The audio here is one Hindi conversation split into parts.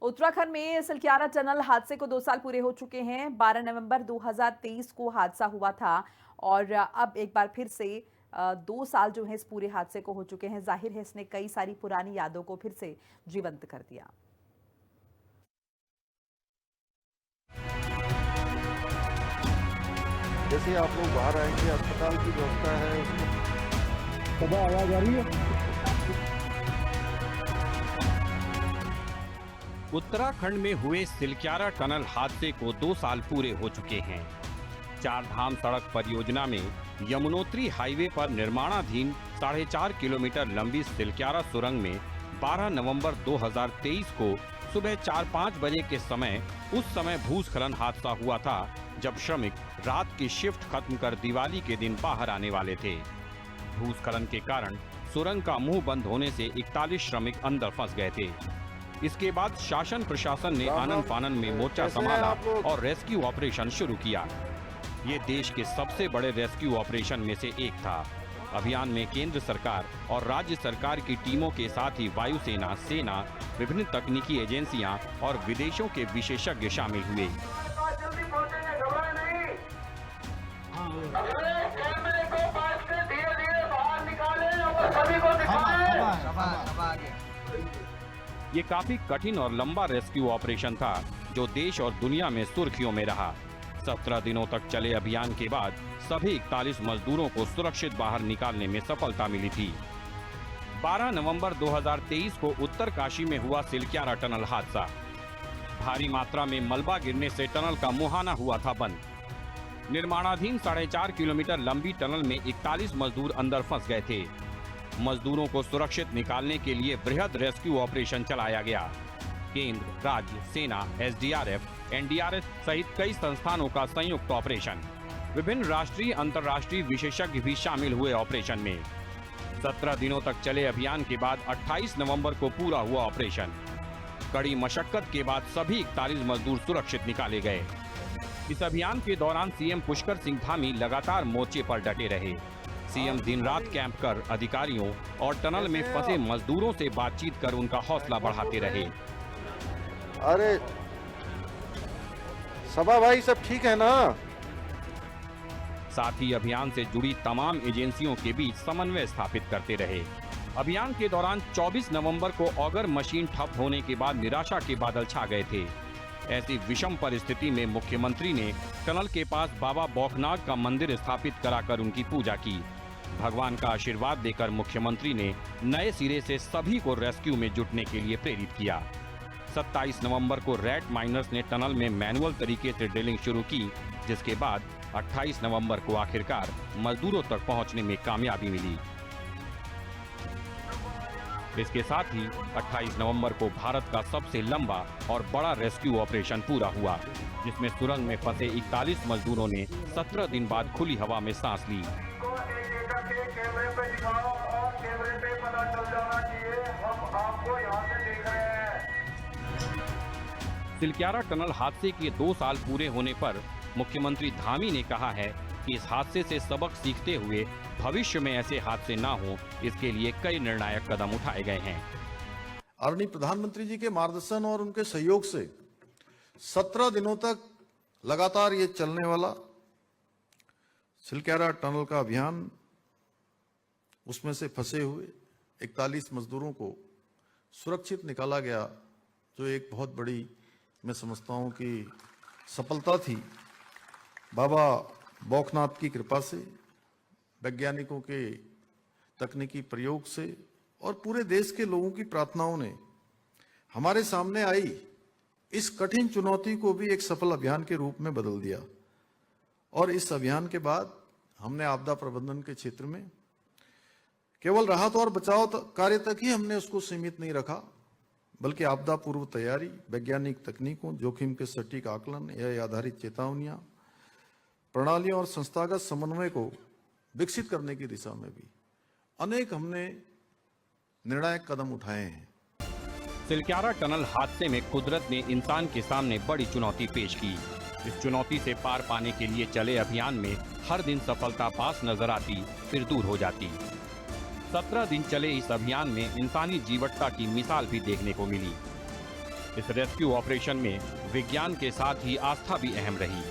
उत्तराखंड में सिलक्यारा टनल हादसे को 2 साल पूरे हो चुके हैं। 12 नवंबर 2023 को हादसा हुआ था और अब एक बार फिर से 2 साल जो है इस पूरे हादसे को हो चुके हैं। जाहिर है इसने कई सारी पुरानी यादों को फिर से जीवंत कर दिया। जैसे आप लोग बाहर आएंगे, अस्पताल की व्यवस्था है उसमें। कब आवाज आ रही है? उत्तराखंड में हुए सिलक्यारा टनल हादसे को 2 साल पूरे हो चुके हैं। चार धाम सड़क परियोजना में यमुनोत्री हाईवे पर निर्माणाधीन 4.5 किलोमीटर लंबी सिलक्यारा सुरंग में 12 नवंबर 2023 को सुबह 4-5 बजे के समय उस समय भूस्खलन हादसा हुआ था, जब श्रमिक रात की शिफ्ट खत्म कर दिवाली के दिन बाहर आने वाले थे। भूस्खलन के कारण सुरंग का मुंह बंद होने से 41 श्रमिक अंदर फंस गए थे। इसके बाद शासन प्रशासन ने आनन फानन में मोर्चा संभाला और रेस्क्यू ऑपरेशन शुरू किया। ये देश के सबसे बड़े रेस्क्यू ऑपरेशन में से एक था। अभियान में केंद्र सरकार और राज्य सरकार की टीमों के साथ ही वायुसेना, सेना, विभिन्न तकनीकी एजेंसियां और विदेशों के विशेषज्ञ शामिल हुए। ये काफी कठिन और लंबा रेस्क्यू ऑपरेशन था, जो देश और दुनिया में सुर्खियों में रहा। 17 दिनों तक चले अभियान के बाद सभी 41 मजदूरों को सुरक्षित बाहर निकालने में सफलता मिली थी। 12 नवंबर 2023 को उत्तरकाशी में हुआ सिलक्यारा टनल हादसा। भारी मात्रा में मलबा गिरने से टनल का मुहाना हुआ था बंद। निर्माणाधीन 4.5 किलोमीटर लंबी टनल में 41 मजदूर अंदर फंस गए थे। मजदूरों को सुरक्षित निकालने के लिए बृहद रेस्क्यू ऑपरेशन चलाया गया। केंद्र, राज्य, सेना, एसडीआरएफ, एनडीआरएफ सहित कई संस्थानों का संयुक्त ऑपरेशन। विभिन्न राष्ट्रीय अंतर्राष्ट्रीय विशेषज्ञ भी शामिल हुए ऑपरेशन में। 17 दिनों तक चले अभियान के बाद 28 नवंबर को पूरा हुआ ऑपरेशन। कड़ी मशक्कत के बाद सभी 41 मजदूर सुरक्षित निकाले गए। इस अभियान के दौरान सीएम पुष्कर सिंह धामी लगातार मोर्चे पर डटे रहे। सीएम दिन रात कैंप कर अधिकारियों और टनल में फंसे मजदूरों से बातचीत कर उनका हौसला बढ़ाते रहे। अरे सभा भाई, सब ठीक है ना? साथ ही अभियान से जुड़ी तमाम एजेंसियों के बीच समन्वय स्थापित करते रहे। अभियान के दौरान 24 नवंबर को ऑगर मशीन ठप होने के बाद निराशा के बादल छा गए थे। ऐसी विषम परिस्थिति में मुख्यमंत्री ने टनल के पास बाबा बौखनाग का मंदिर स्थापित कराकर उनकी पूजा की। भगवान का आशीर्वाद देकर मुख्यमंत्री ने नए सिरे से सभी को रेस्क्यू में जुटने के लिए प्रेरित किया। 27 नवंबर को रैट माइनर्स ने टनल में मैनुअल तरीके से ड्रिलिंग शुरू की, जिसके बाद 28 नवंबर को आखिरकार मजदूरों तक पहुंचने में कामयाबी मिली। इसके साथ ही 28 नवंबर को भारत का सबसे लंबा और बड़ा रेस्क्यू ऑपरेशन पूरा हुआ, जिसमें सुरंग में फंसे 41 मजदूरों ने 17 दिन बाद खुली हवा में सांस ली। कैमरे पे दिखाओ और कैमरे पे पता चल जाना चाहिए हम आपको यहाँ से देख रहे हैं। सिलक्यारा टनल हादसे के 2 साल पूरे होने पर मुख्यमंत्री धामी ने कहा है कि इस हादसे से सबक सीखते हुए भविष्य में ऐसे हादसे ना हो, इसके लिए कई निर्णायक कदम उठाए गए हैं। आदरणीय प्रधानमंत्री जी के मार्गदर्शन और उनके सहयोग से 17 दिनों तक लगातार ये चलने वाला सिलक्यारा टनल का अभियान, उसमें से फंसे हुए 41 मजदूरों को सुरक्षित निकाला गया, जो एक बहुत बड़ी, मैं समझता हूं कि सफलता थी। बाबा बौखनाथ की कृपा से, वैज्ञानिकों के तकनीकी प्रयोग से और पूरे देश के लोगों की प्रार्थनाओं ने हमारे सामने आई इस कठिन चुनौती को भी एक सफल अभियान के रूप में बदल दिया। और इस अभियान के बाद हमने आपदा प्रबंधन के क्षेत्र में केवल राहत और बचाव कार्य तक ही हमने उसको सीमित नहीं रखा, बल्कि आपदा पूर्व तैयारी, वैज्ञानिक तकनीकों, जोखिम के सटीक आकलन, एआई आधारित चेतावनियां, प्रणालियों और संस्थागत समन्वय को विकसित करने की दिशा में भी अनेक हमने निर्णायक कदम उठाए हैं। सिलक्यारा टनल हादसे में कुदरत ने इंसान के सामने बड़ी चुनौती पेश की। इस चुनौती से पार पाने के लिए चले अभियान में हर दिन सफलता पास नजर आती, फिर दूर हो जाती। 17 दिन चले इस अभियान में इंसानी जीवटता की मिसाल भी देखने को मिली। इस रेस्क्यू ऑपरेशन में विज्ञान के साथ ही आस्था भी अहम रही।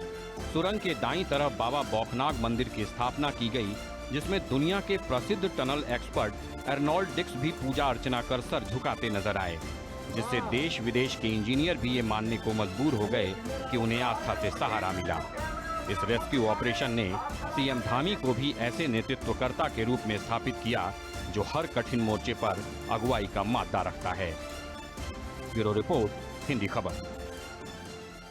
सुरंग के दाईं तरफ बाबा बौखनाग मंदिर की स्थापना की गई, जिसमें दुनिया के प्रसिद्ध टनल एक्सपर्ट अर्नोल्ड डिक्स भी पूजा अर्चना कर सर झुकाते नजर आए, जिससे देश विदेश के इंजीनियर भी ये मानने को मजबूर हो गए कि उन्हें आस्था से सहारा मिला। इस रेस्क्यू ऑपरेशन ने सीएम धामी को भी ऐसे नेतृत्वकर्ता के रूप में स्थापित किया जो हर कठिन मोर्चे पर अगुवाई का मादा रखता है। ब्यूरो रिपोर्ट, हिंदी खबर।